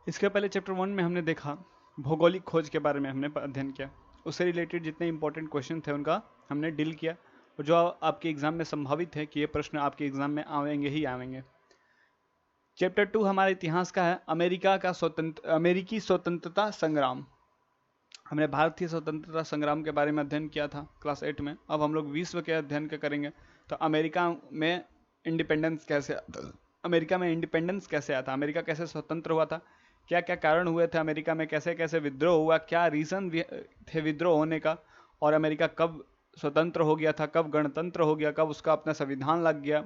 इसके पहले चैप्टर 1 में हमने देखा भौगोलिक खोज के बारे में हमने अध्ययन किया, उससे रिलेटेड जितने इंपॉर्टेंट क्वेश्चन थे उनका हमने डील किया, और जो आपके एग्जाम में संभावित है कि ये प्रश्न आपके एग्जाम में आवेंगे ही आवेंगे। चैप्टर 2 हमारे इतिहास का है, अमेरिकी स्वतंत्रता संग्राम। हमने भारतीय स्वतंत्रता संग्राम के बारे में अध्ययन किया था क्लास 8 में। अब हम लोग विश्व के अध्ययन के करेंगे। तो अमेरिका में इंडिपेंडेंस कैसे आता, अमेरिका में इंडिपेंडेंस कैसे आता, अमेरिका कैसे स्वतंत्र हुआ था, क्या क्या कारण हुए थे अमेरिका में, कैसे कैसे विद्रोह हुआ, क्या रीजन थे विद्रोह होने का, और अमेरिका कब स्वतंत्र हो गया था, कब गणतंत्र हो गया, कब उसका अपना संविधान लग गया,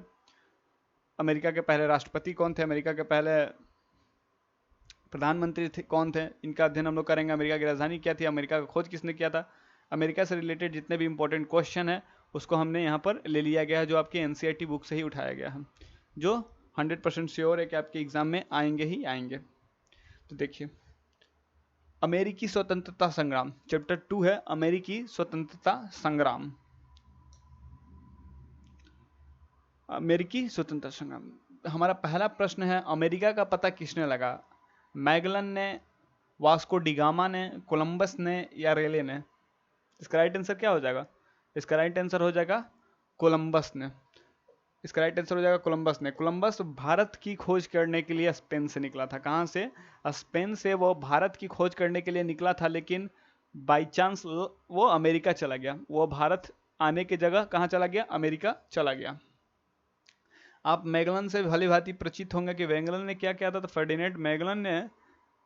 अमेरिका के पहले राष्ट्रपति कौन थे, अमेरिका के पहले प्रधानमंत्री थे कौन थे, इनका अध्ययन हम लोग करेंगे। अमेरिका की राजधानी क्या थी, अमेरिका का खोज किसने किया था। अमेरिका से रिलेटेड जितने भी इंपॉर्टेंट क्वेश्चन है उसको हमने यहाँ पर ले लिया गया है, जो आपकी एनसीईआरटी बुक से ही उठाया गया है, जो 100% श्योर है कि आपके एग्जाम में आएंगे ही आएंगे। तो देखिए, अमेरिकी स्वतंत्रता संग्राम चैप्टर 2 है, अमेरिकी स्वतंत्रता संग्राम। अमेरिकी स्वतंत्रता संग्राम, हमारा पहला प्रश्न है, अमेरिका का पता किसने लगा, मैगलन ने, वास्को डिगामा ने, कोलंबस ने, या रेले ने। इसका राइट आंसर क्या हो जाएगा, इसका राइट आंसर हो जाएगा कोलंबस ने। इसका राइट आंसर हो जाएगा कोलंबस ने। कोलंबस भारत की खोज करने के लिए स्पेन से निकला था। कहाँ से, स्पेन से वो भारत की खोज करने के लिए निकला था, लेकिन बाई चांस वो अमेरिका चला गया। वो भारत आने की जगह कहाँ चला गया, अमेरिका चला गया। आप मैगलन से भली भांति परिचित होंगे कि मैगलन ने क्या किया था। तो फर्डिनेंड मैगलन ने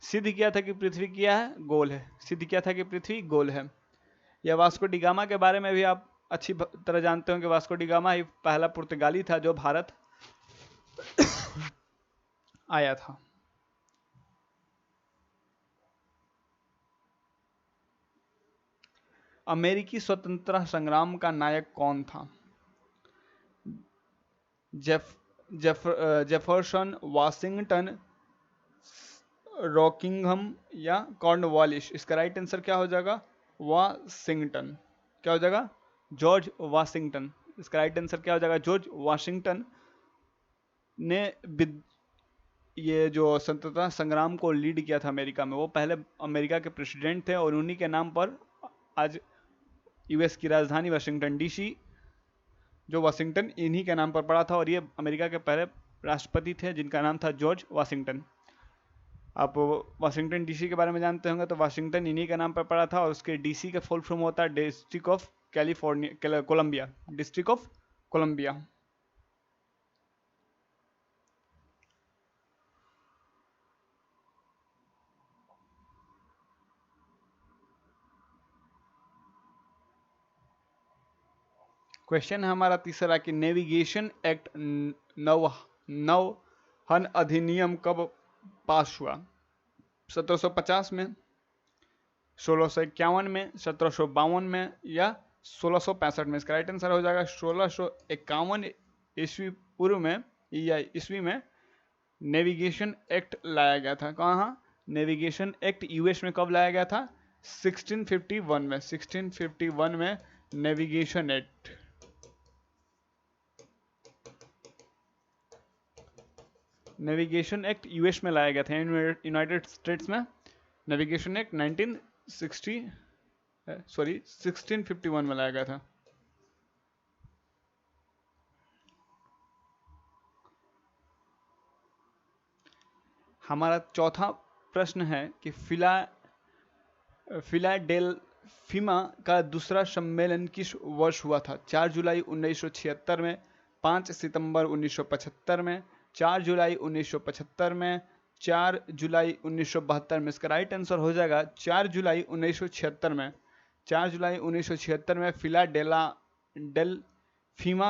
सिद्ध किया था कि पृथ्वी क्या है, गोल है, सिद्ध किया था कि पृथ्वी गोल है। या वास्को डिगामा के बारे में भी आप अच्छी तरह जानते होंगे, वास्को डिगामा ही पहला पुर्तगाली था जो भारत आया था। अमेरिकी स्वतंत्रता संग्राम का नायक कौन था, जेफरसन, वाशिंगटन, रॉकिंघम, या कॉर्नवालिस। इसका राइट आंसर क्या हो जाएगा, वाशिंगटन। क्या हो जाएगा, जॉर्ज वाशिंगटन। इसका राइट आंसर क्या हो जाएगा, जॉर्ज वाशिंगटन ने ये जो स्वतंत्रता संग्राम को लीड किया था अमेरिका में। वो पहले अमेरिका के प्रेसिडेंट थे, और उन्हीं के नाम पर आज यूएस की राजधानी वाशिंगटन डीसी, जो वाशिंगटन इन्हीं के नाम पर पड़ा था, और ये अमेरिका के पहले राष्ट्रपति थे जिनका नाम था जॉर्ज वाशिंगटन। आप वाशिंगटन डीसी के बारे में जानते होंगे, तो वाशिंगटन इन्हीं के नाम पर पड़ा था, और उसके डीसी का फुल फॉर्म होता है district of California, Columbia, district of Columbia. Question है हमारा तीसरा कि नेविगेशन एक्ट नव नौहन अधिनियम कब पास हुआ। 1750 में, 1651 में, 1752 में, या 1665 में। इसका राइट आंसर हो जाएगा 1651 ईस्वी पूर्व में या ईस्वी में नेविगेशन एक्ट लाया गया था। कहाँ, नेविगेशन एक्ट यूएस में कब लाया गया था, 1651 में। 1651 में navigation act, navigation act US में लाया गया था, यूनाइटेड स्टेट्स में नेविगेशन एक्ट 1651 में लाया गया था। हमारा चौथा प्रश्न है कि फिलाडेल्फिया का दूसरा सम्मेलन किस वर्ष हुआ था। 4 जुलाई 1976 में, 5 सितंबर 1975 में, 4 जुलाई 1975 में, 4 जुलाई 1972 में। इसका राइट आंसर हो जाएगा 4 जुलाई 1976 में। 4 जुलाई 1976 में फिलाडेल्फिया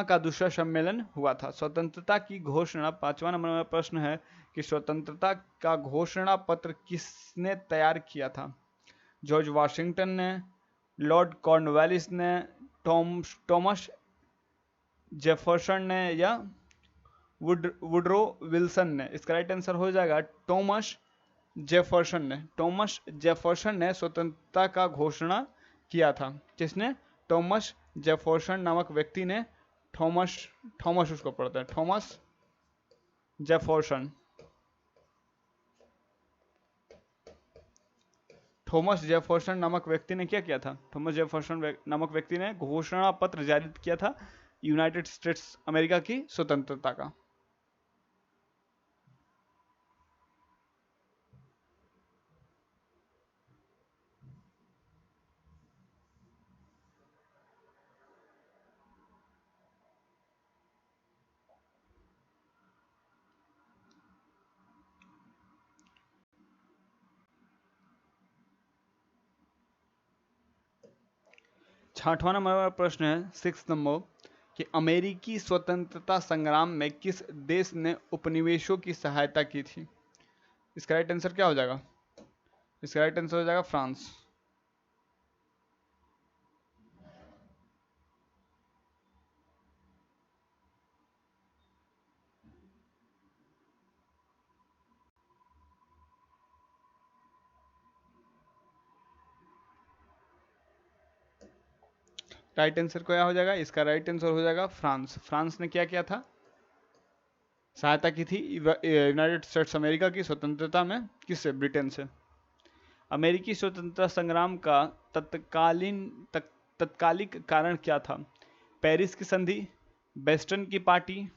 का दूसरा सम्मेलन हुआ था। स्वतंत्रता की घोषणा, 5वां नंबर में प्रश्न है कि स्वतंत्रता का घोषणा पत्र किसने तैयार किया था। जॉर्ज वाशिंगटन ने, लॉर्ड कॉर्नवालिस ने, थॉमस जेफरसन ने, या वुडरो विल्सन ने। इसका राइट आंसर हो जाएगा थॉमस जेफरसन ने। थॉमस जेफरसन ने स्वतंत्रता का घोषणा किया था। किसने, थॉमस जेफरसन नामक व्यक्ति ने। थॉमस उसको पढ़ता है, थॉमस जेफरसन। थॉमस जेफरसन नामक व्यक्ति ने क्या किया था? थॉमस जेफरसन नामक व्यक्ति ने घोषणा पत्र जारी किया था यूनाइटेड स्टेट्स अमेरिका की स्वतंत्रता का। 6वां नंबर प्रश्न है 6 नंबर कि अमेरिकी स्वतंत्रता संग्राम में किस देश ने उपनिवेशों की सहायता की थी? इसका राइट आंसर क्या हो जाएगा? इसका राइट आंसर हो जाएगा फ्रांस। राइट आंसर क्या हो जाएगा? इसका राइट आंसर हो जाएगा फ्रांस। फ्रांस ने क्या किया था? सहायता की थी यूनाइटेड स्टेट्स अमेरिका की स्वतंत्रता में। किससे? ब्रिटेन से। अमेरिकी स्वतंत्रता संग्राम का तत्कालिक कारण क्या था? पेरिस की संधि, बेस्टन की पार्टी,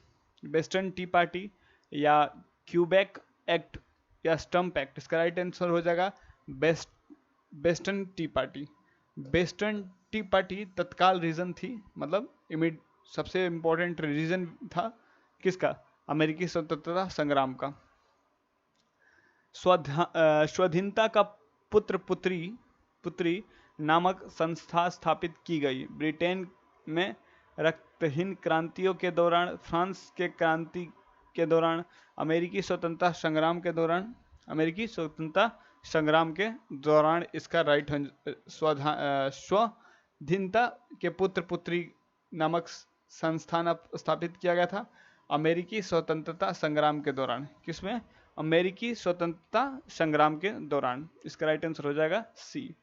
बेस्टन टी पार्टी, या क्यूबेक एक्ट, या स्टम्प एक्ट। इसका राइट आंसर हो जाएगा best Boston Tea Party. Boston Tea Party तत्काल रीजन थी, मतलब सबसे इंपॉर्टेंट रीजन था किसका? अमेरिकी स्वतंत्रता संग्राम का। स्वाधीनता का पुत्री नामक संस्था स्थापित की गई ब्रिटेन में। रक्तहीन क्रांतियों के दौरान, फ्रांस के क्रांति के दौरान, अमेरिकी स्वतंत्रता संग्राम के दौरान, अमेरिकी स्वतंत्रता संग्राम के दौरान इसका राइट स्वाधीनता के पुत्री नामक संस्थान स्थापित किया गया था अमेरिकी स्वतंत्रता संग्राम के दौरान। किसमें? अमेरिकी स्वतंत्रता संग्राम के दौरान। इसका राइट आंसर हो जाएगा सी।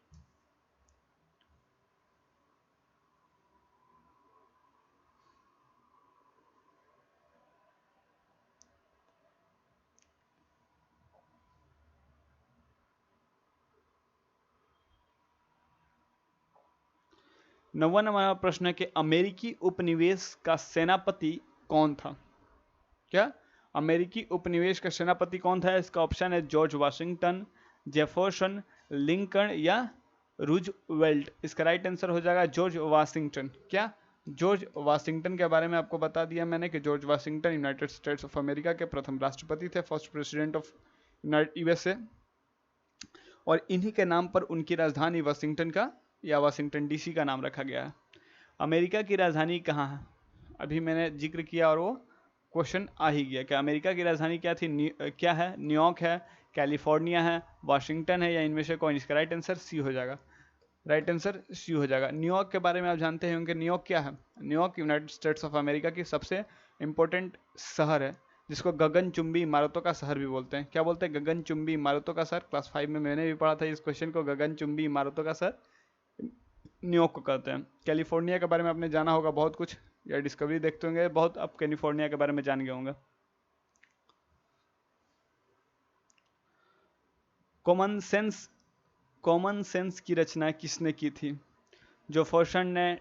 नौवां नंबर प्रश्न है कि अमेरिकी उपनिवेश का सेनापति कौन था? क्या? अमेरिकी उपनिवेश का सेनापति कौन था? इसका ऑप्शन है जॉर्ज वाशिंगटन, जेफरसन, लिंकन, या रूजवेल्ट। इसका राइट आंसर हो जाएगा जॉर्ज वाशिंगटन। क्या? जॉर्ज वाशिंगटन के बारे में आपको बता दिया मैंने कि George Washington United states of America के प्रथम राष्ट्रपति थे, फर्स्ट प्रेसिडेंट ऑफ यूएसए, और इन्हीं के नाम पर उनकी राजधानी वाशिंगटन का या वाशिंगटन डीसी का नाम रखा गया है। अमेरिका की राजधानी कहाँ है? अभी मैंने जिक्र किया और वो क्वेश्चन आ ही गया कि अमेरिका की राजधानी क्या थी? क्या है? न्यूयॉर्क है, कैलिफोर्निया है, वाशिंगटन है, या इनमें से कौन? इसका राइट आंसर सी हो जाएगा। राइट आंसर सी हो जाएगा। न्यूयॉर्क के बारे में आप जानते होंगे, न्यूयॉर्क क्या है? New York United states of America की सबसे इंपॉर्टेंट शहर है, जिसको गगनचुंबी इमारतों का शहर भी बोलते हैं। क्या बोलते हैं? गगनचुंबी इमारतों का शहर। क्लास 5 में मैंने भी पढ़ा था इस क्वेश्चन को। गगनचुंबी इमारतों का शहर न्यूयॉर्क को कहते हैं। कैलिफोर्निया के बारे में आपने जाना होगा बहुत कुछ, या डिस्कवरी देखते होंगे बहुत, आप कैलिफोर्निया के बारे में जान गए होंगे। कॉमन सेंस की रचना किसने की थी? जेफरसन ने,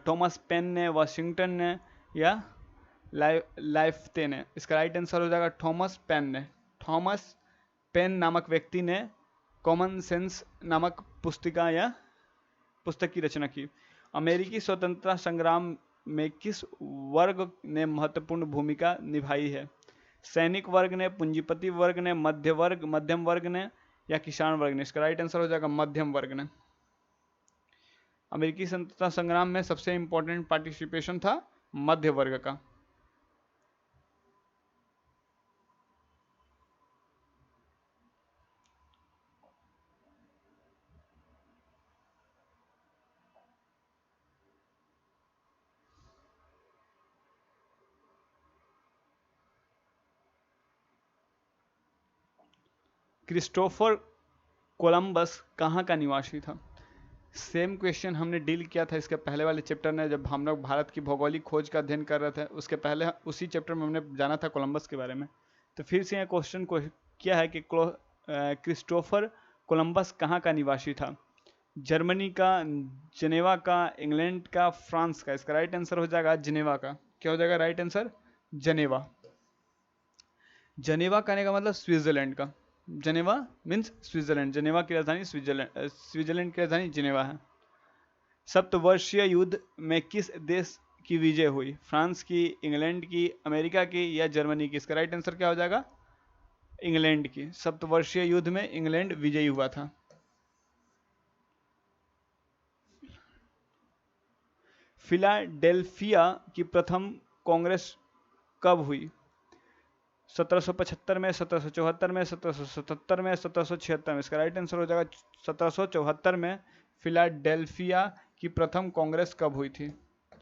थॉमस पेन ने, वाशिंगटन ने, या लाइफ्ते ने? इसका राइट आंसर हो जाएगा थॉमस पेन ने। थॉमस पेन नामक व्यक्ति ने कॉमन सेंस नामक पुस्तक की रचना की। अमेरिकी स्वतंत्रता संग्राम में किस वर्ग ने महत्वपूर्ण भूमिका निभाई है? सैनिक वर्ग ने, पूंजीपति वर्ग ने, मध्यम वर्ग ने, या किसान वर्ग ने? इसका राइट आंसर हो जाएगा मध्यम वर्ग ने। अमेरिकी स्वतंत्रता संग्राम में सबसे इंपॉर्टेंट पार्टिसिपेशन था मध्य वर्ग का। क्रिस्टोफर कोलंबस कहाँ का निवासी था? सेम क्वेश्चन हमने डील किया था इसके पहले वाले चैप्टर में, जब हम लोग भारत की भौगोलिक खोज का अध्ययन कर रहे थे। उसके पहले उसी चैप्टर में हमने जाना था कोलंबस के बारे में। तो फिर से यह क्वेश्चन को किया है कि क्रिस्टोफर कोलंबस कहाँ का निवासी था? जर्मनी का, जिनेवा का, इंग्लैंड का, फ्रांस का? इसका राइट आंसर हो जाएगा जिनेवा का। क्या हो जाएगा राइट आंसर? जनेवा। जनेवा कहने का मतलब स्विट्जरलैंड का। जनेवा मीन्स स्विट्जरलैंड। जनेवा की राजधानी स्विट्जरलैंड, स्विट्जरलैंड की राजधानी जिनेवा है। सप्तवर्षीय युद्ध में किस देश की विजय हुई? फ्रांस की, इंग्लैंड की, अमेरिका की या जर्मनी की? इसका राइट आंसर क्या हो जाएगा? इंग्लैंड की। सप्तवर्षीय युद्ध में इंग्लैंड विजयी हुआ था। फिलाडेल्फिया की प्रथम कांग्रेस कब हुई? 1775 में, 1774 में, 1777 में, 1776 में? इसका राइट आंसर हो जाएगा 1774 में। फिलाडेल्फिया की प्रथम कांग्रेस कब हुई थी?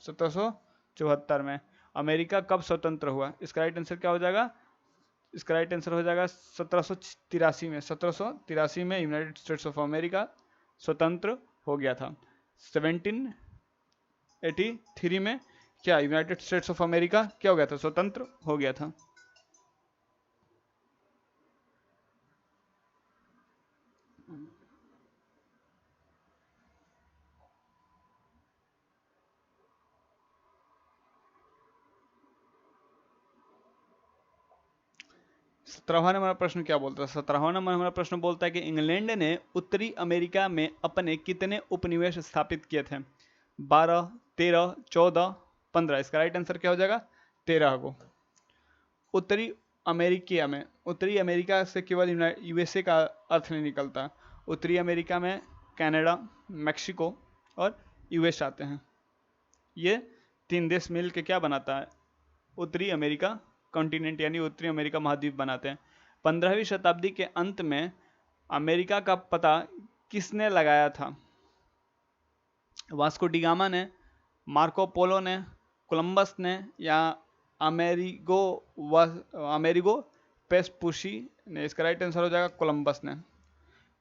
1774 में। अमेरिका कब स्वतंत्र हुआ? इसका राइट आंसर क्या हो जाएगा? इसका राइट आंसर हो जाएगा 1783 में। 1783 में यूनाइटेड स्टेट्स ऑफ अमेरिका स्वतंत्र हो गया था। 1783 में क्या यूनाइटेड स्टेट्स ऑफ अमेरिका क्या हो गया था? स्वतंत्र हो गया था। सत्रहवां नंबर प्रश्न क्या बोलता है? 17वां नंबर हमारा प्रश्न बोलता है कि इंग्लैंड ने उत्तरी अमेरिका में अपने कितने उपनिवेश स्थापित किए थे? 12, 13, 14, 15? इसका राइट आंसर क्या हो जाएगा? 13 को। उत्तरी अमेरिका में, उत्तरी अमेरिका से केवल यूएसए का अर्थ नहीं निकलता। उत्तरी अमेरिका में कनाडा, मैक्सिको और यूएस आते हैं। ये तीन देश मिल के क्या बनाता है? उत्तरी अमेरिका कॉन्टिनेंट यानी उत्तरी अमेरिका महाद्वीप बनाते हैं। 15वीं शताब्दी के अंत में अमेरिका का पता किसने लगाया था? वास्को डिगामा ने, मार्को पोलो ने, कोलंबस ने या अमेरिगो अमेरिगो पेस्पुशी ने? इसका राइट आंसर हो जाएगा कोलंबस ने।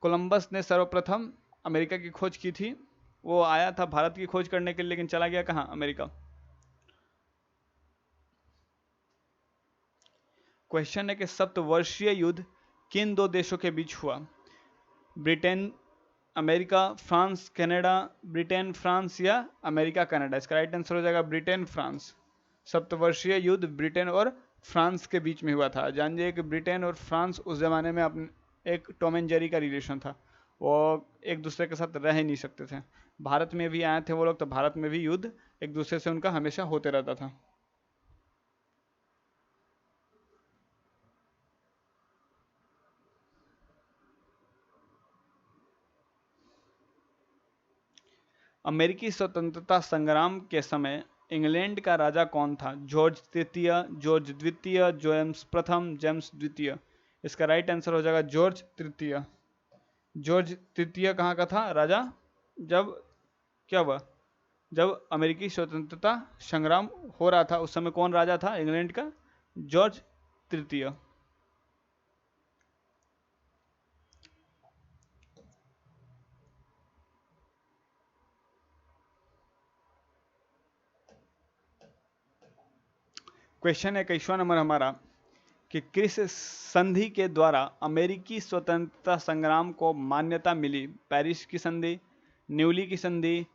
कोलंबस ने सर्वप्रथम अमेरिका की खोज की थी। वो आया था भारत की खोज करने के लिए, लेकिन चला गया कहाँ? अमेरिका। क्वेश्चन है कि सप्तवर्षीय युद्ध किन दो देशों के बीच हुआ? Britain America, France Canada? Britain France या अमेरिका कनाडा? इसका राइट आंसर हो जाएगा ब्रिटेन फ्रांस। सप्तवर्षीय युद्ध ब्रिटेन और फ्रांस के बीच में हुआ था। जानिए कि ब्रिटेन और फ्रांस उस जमाने में अपने एक टॉम एंड जेरी का रिलेशन था। वो एक दूसरे के साथ रह ही नहीं सकते थे। भारत में भी आए थे वो लोग, तो भारत में भी युद्ध एक दूसरे से उनका हमेशा होते रहता था। अमेरिकी स्वतंत्रता संग्राम के समय इंग्लैंड का राजा कौन था? जॉर्ज तृतीय, जॉर्ज द्वितीय, जेम्स प्रथम, जेम्स द्वितीय? इसका राइट आंसर हो जाएगा जॉर्ज तृतीय। जॉर्ज तृतीय कहाँ का था राजा? जब क्या हुआ? जब अमेरिकी स्वतंत्रता संग्राम हो रहा था उस समय कौन राजा था इंग्लैंड का? जॉर्ज तृतीय। क्वेश्चन है 21वां नंबर हमारा कि किस संधि के द्वारा अमेरिकी स्वतंत्रता संग्राम को मान्यता मिली? पेरिस की संधि, न्यूली की संधि,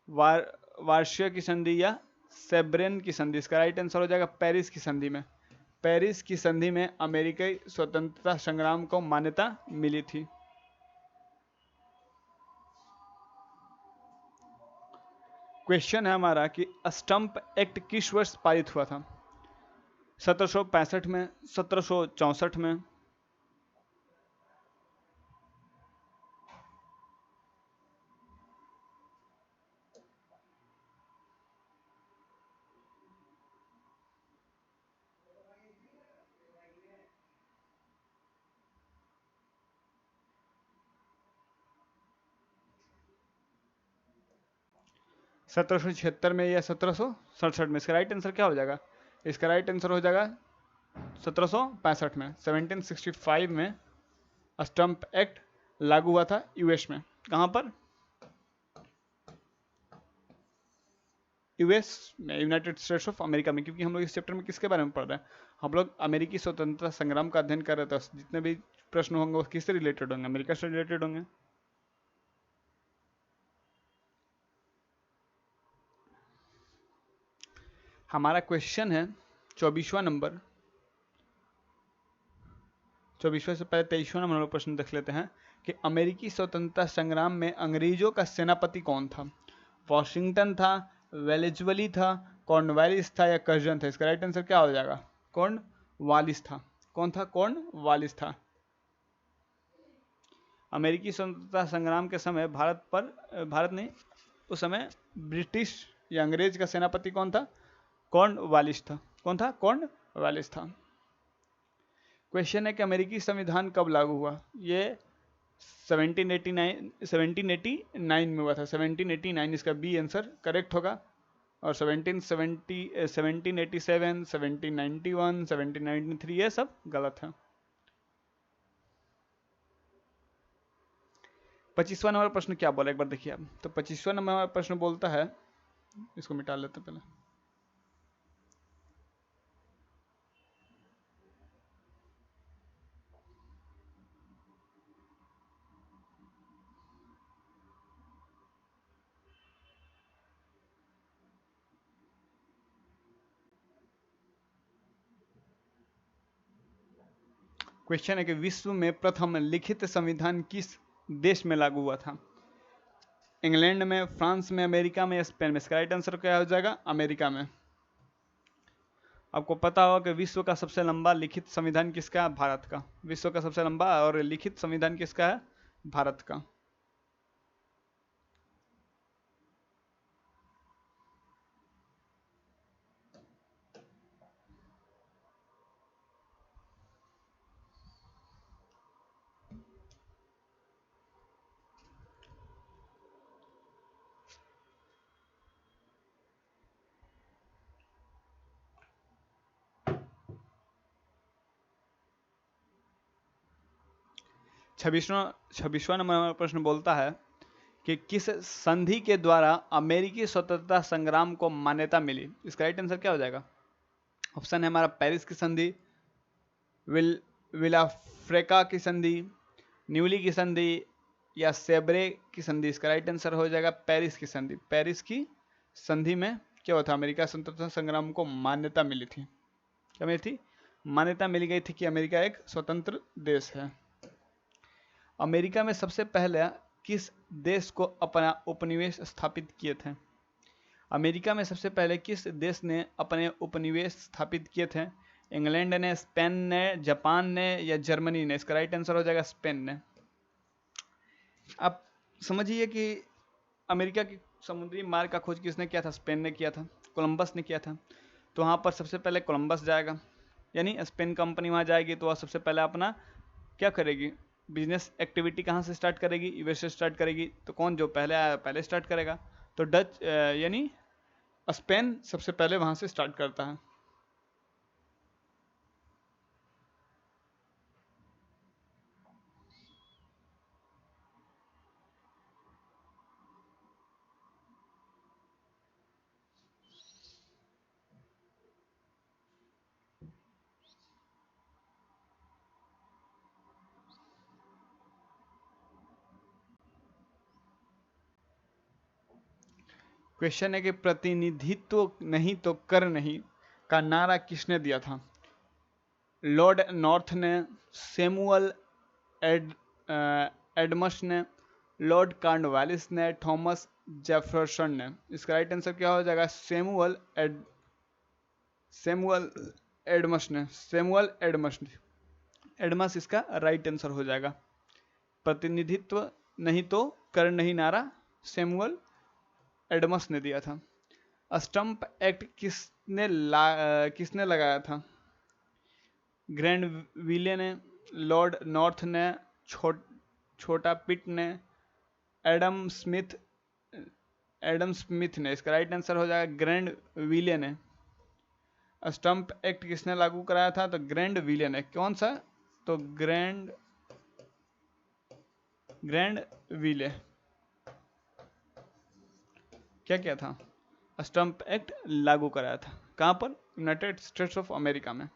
वार्षिया की संधि या सेब्रेन की संधि? इसका राइट आंसर हो जाएगा पेरिस की संधि में। पेरिस की संधि में अमेरिकी स्वतंत्रता संग्राम को मान्यता मिली थी। क्वेश्चन है हमारा कि स्टंप एक्ट किस वर्ष पारित हुआ था? 1765 में, 1764 में? 1776 में या 1767 में? इसका राइट आंसर क्या हो जाएगा? इसका राइट आंसर हो जाएगा 1765 में। 1765 में स्टंप एक्ट लागू हुआ था यूएस में। कहां पर? यूएस में, यूनाइटेड स्टेट्स ऑफ अमेरिका में। क्योंकि हम लोग इस चैप्टर में किसके बारे में पढ़ रहे हैं? हम लोग अमेरिकी स्वतंत्रता संग्राम का अध्ययन कर रहे थे। जितने भी प्रश्न होंगे वो किससे रिलेटेड होंगे? अमेरिका से रिलेटेड होंगे। हमारा क्वेश्चन है 24वां नंबर, 24वें से पहले 23वां नंबर प्रश्न देख लेते हैं कि अमेरिकी स्वतंत्रता संग्राम में अंग्रेजों का सेनापति कौन था? वॉशिंगटन था, वेलेजवली था, कॉर्नवालिस था या कर्जन था? इसका राइट आंसर क्या हो जाएगा? कॉर्नवालिस था। कौन था? कॉर्नवालिस था। अमेरिकी स्वतंत्रता संग्राम के समय भारत नहीं, उस समय ब्रिटिश या अंग्रेज का सेनापति कौन था? कॉर्नवालिस था। कौन था? कॉर्नवालिस था। क्वेश्चन है कि अमेरिकी संविधान कब लागू हुआ? ये 1789 में हुआ था। 1789 इसका बी आंसर करेक्ट होगा। और 1770, 1787, 1791, 1793 ये सब गलत है। 25वां नंबर प्रश्न क्या बोला एक बार देखिए आप। तो 25वां नंबर प्रश्न बोलता है, इसको मिटा लेते पहले। क्वेश्चन है कि विश्व में प्रथम लिखित संविधान किस देश में लागू हुआ था? इंग्लैंड में, फ्रांस में, अमेरिका में या स्पेन में? इसका राइट आंसर क्या हो जाएगा? अमेरिका में। आपको पता होगा कि विश्व का सबसे लंबा लिखित संविधान किसका है? भारत का। विश्व का सबसे लंबा और लिखित संविधान किसका है? भारत का। छब्बीसवां नंबर प्रश्न बोलता है कि किस संधि के द्वारा अमेरिकी स्वतंत्रता संग्राम को मान्यता मिली? इसका राइट आंसर क्या हो जाएगा? ऑप्शन है हमारा पेरिस की संधि, विलाफ्रेका की संधि, न्यूली की संधि या सेब्रे की संधि? इसका राइट आंसर हो जाएगा पेरिस की संधि। पेरिस की संधि में क्या हुआ था? अमेरिका स्वतंत्रता संग्राम को मान्यता मिली थी। क्या मिली थी? मान्यता मिल गई थी कि अमेरिका एक स्वतंत्र देश है। अमेरिका में सबसे पहले किस देश को अपना उपनिवेश स्थापित किए थे? अमेरिका में सबसे पहले किस देश ने अपने उपनिवेश स्थापित किए थे? इंग्लैंड ने, स्पेन ने, जापान ने या जर्मनी ने? इसका राइट आंसर हो जाएगा स्पेन ने। आप समझिए कि अमेरिका की समुद्री मार्ग का खोज किसने किया था? स्पेन ने किया था, कोलंबस ने किया था। तो वहाँ पर सबसे पहले कोलंबस जाएगा, यानी स्पेन कंपनी वहाँ जाएगी तो वह सबसे पहले अपना क्या करेगी? बिजनेस एक्टिविटी कहाँ से स्टार्ट करेगी? यूएस से स्टार्ट करेगी। तो कौन जो पहले आया पहले स्टार्ट करेगा? तो डच यानी स्पेन सबसे पहले वहाँ से स्टार्ट करता है। क्वेश्चन है कि प्रतिनिधित्व नहीं तो कर नहीं का नारा किसने दिया था? लॉर्ड नॉर्थ ने, सैमुअल एड एडमस ने, लॉर्ड कॉर्नवालिस ने, थॉमस जेफरसन ने? इसका राइट आंसर क्या हो जाएगा? सैमुअल एडमस ने। सैमुअल एडमस ने। एडमस इसका राइट आंसर हो जाएगा। प्रतिनिधित्व नहीं तो कर नहीं नारा सैमुअल एडमस ने दिया था। स्टंप एक्ट किसने लगाया था? ग्रैंड विले ने, लॉर्ड नॉर्थ ने, छोटा पिट ने, एडम स्मिथ एडम स्मिथ ने? इसका राइट आंसर हो जाएगा ग्रैंड विले ने। स्टंप एक्ट किसने लागू कराया था? तो ग्रैंड विले ने। कौन सा? तो ग्रैंड विले। क्या था? स्टंप एक्ट लागू कराया था। कहां पर? यूनाइटेड स्टेट्स ऑफ अमेरिका में।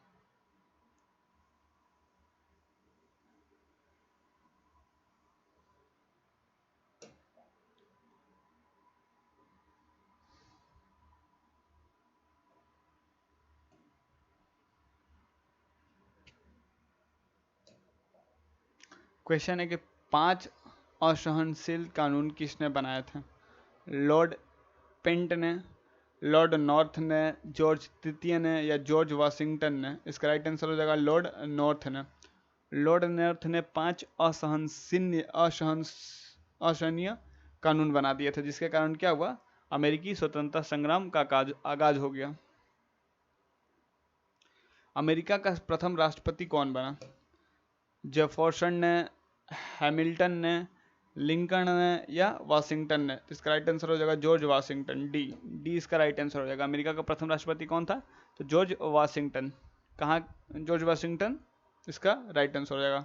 क्वेश्चन है कि 5 असहनशील कानून किसने बनाए थे? लॉर्ड पेंट ने, लॉर्ड नॉर्थ ने, जॉर्ज तृतीय ने, या जॉर्ज वाशिंगटन ने? इसका राइट आंसर हो जाएगा लॉर्ड नॉर्थ ने। लॉर्ड नॉर्थ ने 5 असहनीय कानून बना दिए थे, जिसके कारण क्या हुआ? अमेरिकी स्वतंत्रता संग्राम का आगाज हो गया। अमेरिका का प्रथम राष्ट्रपति कौन बना? जेफरसन ने, हैमिल्टन ने, लिंकन ने, या वाशिंगटन ने? तो इसका राइट आंसर हो जाएगा जॉर्ज वाशिंगटन। डी इसका राइट आंसर हो जाएगा। अमेरिका का प्रथम राष्ट्रपति कौन था? तो जॉर्ज वाशिंगटन। कहाँ जॉर्ज वाशिंगटन? इसका राइट आंसर हो जाएगा।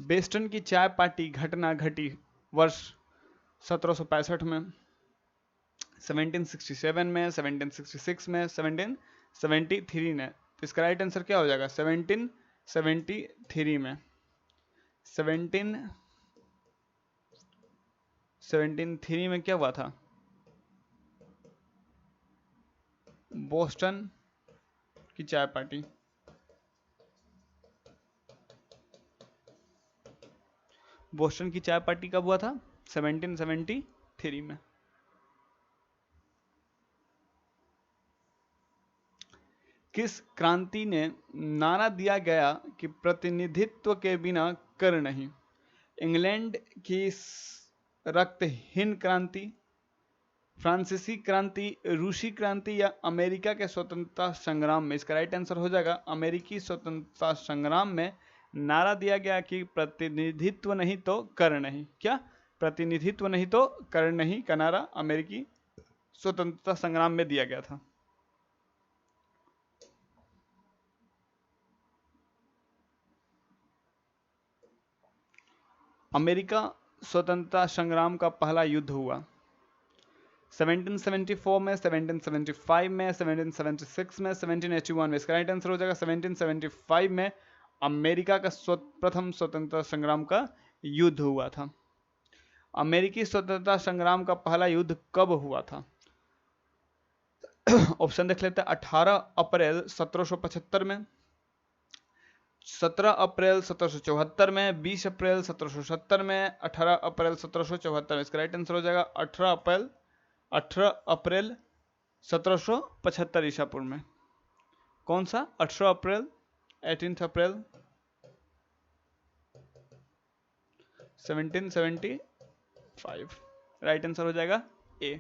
बेस्टन की चाय पार्टी घटना घटी वर्ष 1765 में, 1767 में, 1766 में, 1773 में? तो इसका राइट आंसर क्या हो जाएगा? 1773 में। 1773 में क्या हुआ था? बोस्टन की चाय पार्टी। बोस्टन की चाय पार्टी कब हुआ था? 1773 में। किस क्रांति ने नारा दिया गया कि प्रतिनिधित्व के बिना कर नहीं? इंग्लैंड की रक्तहीन क्रांति, फ्रांसीसी क्रांति, रूसी क्रांति, या अमेरिका के स्वतंत्रता संग्राम में? इसका राइट आंसर हो जाएगा अमेरिकी स्वतंत्रता संग्राम में नारा दिया गया कि प्रतिनिधित्व नहीं तो कर नहीं। क्या? प्रतिनिधित्व नहीं तो कर नहीं का नारा अमेरिकी स्वतंत्रता संग्राम में दिया गया था। अमेरिका स्वतंत्रता संग्राम का पहला युद्ध हुआ 1774 में, 1775 में, 1776 में, 1781 में? इसका राइट आंसर हो जाएगा 1775 में अमेरिका का प्रथम स्वतंत्रता संग्राम का युद्ध हुआ था। अमेरिकी स्वतंत्रता संग्राम का पहला युद्ध कब हुआ था? ऑप्शन देख लेते हैं। 18 अप्रैल 1775 में, 17 अप्रैल 1774 में, 20 अप्रैल 1770 में, 18 अप्रैल 1774 में? इसका राइट आंसर हो जाएगा 18 अप्रैल 1775 ईसा पूर्व में। कौन सा? 18 अप्रैल, 18 अप्रैल 1775। राइट आंसर हो जाएगा ए।